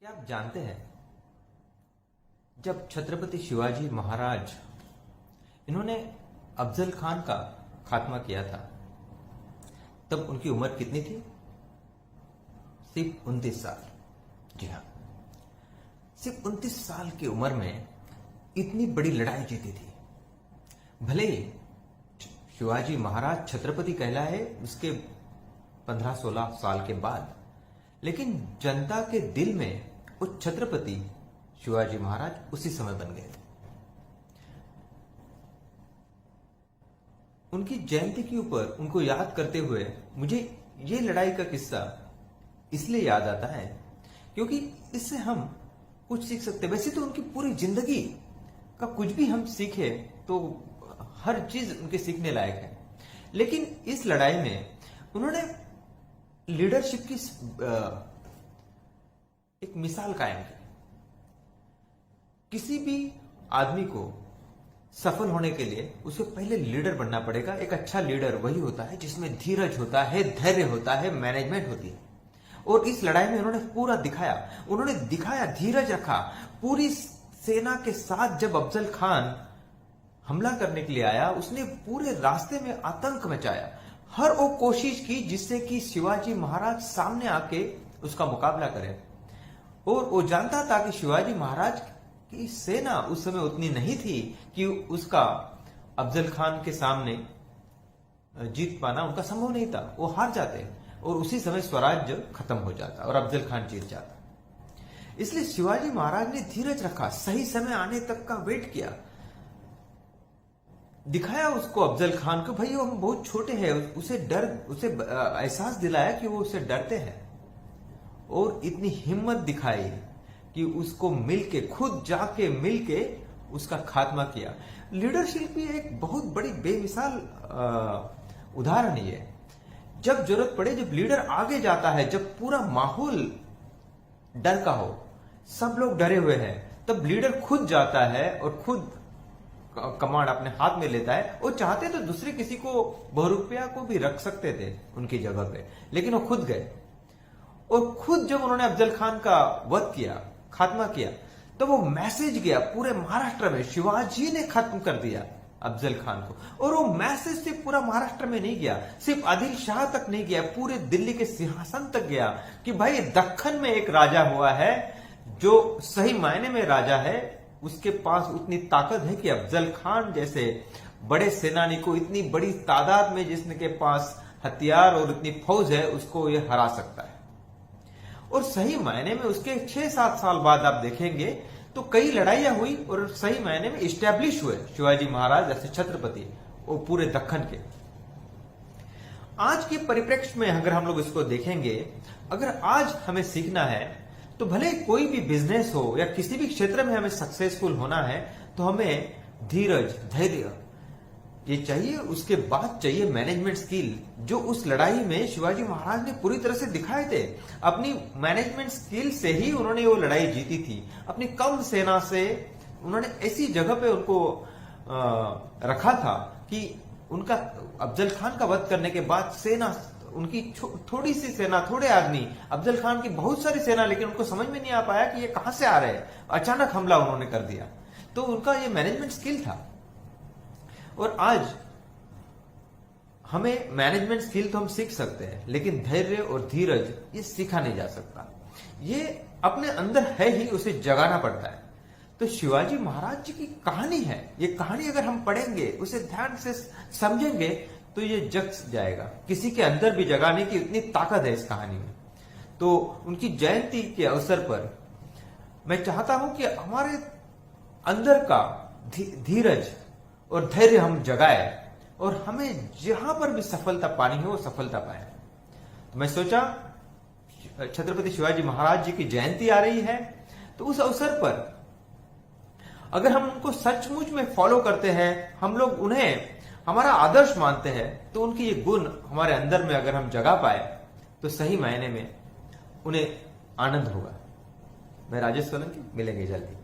क्या आप जानते हैं, जब छत्रपति शिवाजी महाराज इन्होंने अफजल खान का खात्मा किया था, तब उनकी उम्र कितनी थी? सिर्फ 29 साल। जी हाँ, सिर्फ 29 साल की उम्र में इतनी बड़ी लड़ाई जीती थी। भले ही शिवाजी महाराज छत्रपति कहलाए उसके 15-16 साल के बाद, लेकिन जनता के दिल में वो छत्रपति शिवाजी महाराज उसी समय बन गए। उनकी जयंती के ऊपर उनको याद करते हुए मुझे ये लड़ाई का किस्सा इसलिए याद आता है क्योंकि इससे हम कुछ सीख सकते हैं। वैसे तो उनकी पूरी जिंदगी का कुछ भी हम सीखे तो हर चीज उनके सीखने लायक है, लेकिन इस लड़ाई में उन्होंने लीडरशिप की एक मिसाल कायम की। किसी भी आदमी को सफल होने के लिए उसे पहले लीडर बनना पड़ेगा। एक अच्छा लीडर वही होता है जिसमें धीरज होता है, धैर्य होता है, मैनेजमेंट होती है। और इस लड़ाई में उन्होंने पूरा दिखाया, धीरज रखा। पूरी सेना के साथ जब अफजल खान हमला करने के लिए आया, उसने पूरे रास्ते में आतंक मचाया। हर वो कोशिश की जिससे कि शिवाजी महाराज सामने आके उसका मुकाबला करें। और वो जानता था कि शिवाजी महाराज की सेना उस समय उतनी नहीं थी कि उसका अफजल खान के सामने जीत पाना उनका संभव नहीं था। वो हार जाते और उसी समय स्वराज्य खत्म हो जाता और अफजल खान जीत जाता। इसलिए शिवाजी महाराज ने धीरज रखा, सही समय आने तक का वेट किया, दिखाया उसको अफजल खान को, भाई वो हम बहुत छोटे हैं, उसे एहसास दिलाया कि वो उससे डरते हैं। और इतनी हिम्मत दिखाई कि उसको खुद जाके मिलके उसका खात्मा किया। लीडरशिप की एक बहुत बड़ी बेमिसाल उदाहरण ये। जब जरूरत पड़े, जब लीडर आगे जाता है, जब पूरा माहौल डर का हो, सब लोग डरे हुए हैं, तब लीडर खुद जाता है और खुद कमांड अपने हाथ में लेता है। वो चाहते तो दूसरे किसी को बहुरूपिया को भी रख सकते थे उनकी जगह पे, लेकिन वो खुद गए। और खुद जब उन्होंने अफजल खान का वध किया, खात्मा किया, तो वो मैसेज गया पूरे महाराष्ट्र में, शिवाजी ने खत्म कर दिया अफजल खान को। और वो मैसेज सिर्फ पूरा महाराष्ट्र में नहीं गया, सिर्फ आदिल शाह तक नहीं गया, पूरे दिल्ली के सिंहासन तक गया कि भाई दक्खन में एक राजा हुआ है जो सही मायने में राजा है। उसके पास उतनी ताकत है कि अफजल खान जैसे बड़े सेनानी को, इतनी बड़ी तादाद में जिसके पास हथियार और इतनी फौज है, उसको ये हरा सकता है। और सही मायने में उसके 6-7 साल बाद आप देखेंगे तो कई लड़ाइयां हुई और सही मायने में इस्टेब्लिश हुए शिवाजी महाराज जैसे छत्रपति वो पूरे दक्खन के। आज के परिप्रेक्ष्य में अगर हम लोग इसको देखेंगे, अगर आज हमें सीखना है तो भले कोई भी बिजनेस हो या किसी भी क्षेत्र में हमें सक्सेसफुल होना है, तो हमें धीरज, धैर्य ये चाहिए। उसके बाद चाहिए मैनेजमेंट स्किल, जो उस लड़ाई में शिवाजी महाराज ने पूरी तरह से दिखाए थे। अपनी मैनेजमेंट स्किल से ही उन्होंने वो लड़ाई जीती थी। अपनी कम सेना से उन्होंने ऐसी जगह पे उनको रखा था कि उनका अफजल खान का वध करने के बाद सेना, उनकी थोड़ी सी सेना, थोड़े आदमी, अफजल खान की बहुत सारी सेना, लेकिन उनको समझ में नहीं आ पाया कि ये कहां से आ रहे हैं। अचानक हमला उन्होंने कर दिया। तो उनका ये मैनेजमेंट स्किल था। और आज हमें मैनेजमेंट स्किल तो हम सीख सकते हैं, लेकिन धैर्य और धीरज ये सीखा नहीं जा सकता। ये अपने अंदर है ही, उसे जगाना पड़ता है। तो शिवाजी महाराज जी की कहानी है, ये कहानी अगर हम पढ़ेंगे, उसे ध्यान से समझेंगे, तो ये जग जाएगा। किसी के अंदर भी जगाने की उतनी ताकत है इस कहानी में। तो उनकी जयंती के अवसर पर मैं चाहता हूं कि हमारे अंदर का धीरज और धैर्य हम जगाए और हमें जहां पर भी सफलता पानी हो वो सफलता पाए। तो मैं सोचा छत्रपति शिवाजी महाराज जी की जयंती आ रही है, तो उस अवसर पर अगर हम उनको सचमुच में फॉलो करते हैं, हम लोग उन्हें हमारा आदर्श मानते हैं, तो उनकी ये गुण हमारे अंदर में अगर हम जगा पाए तो सही मायने में उन्हें आनंद होगा। मैं राजेश सोलंकी, मिलेंगे जल्दी।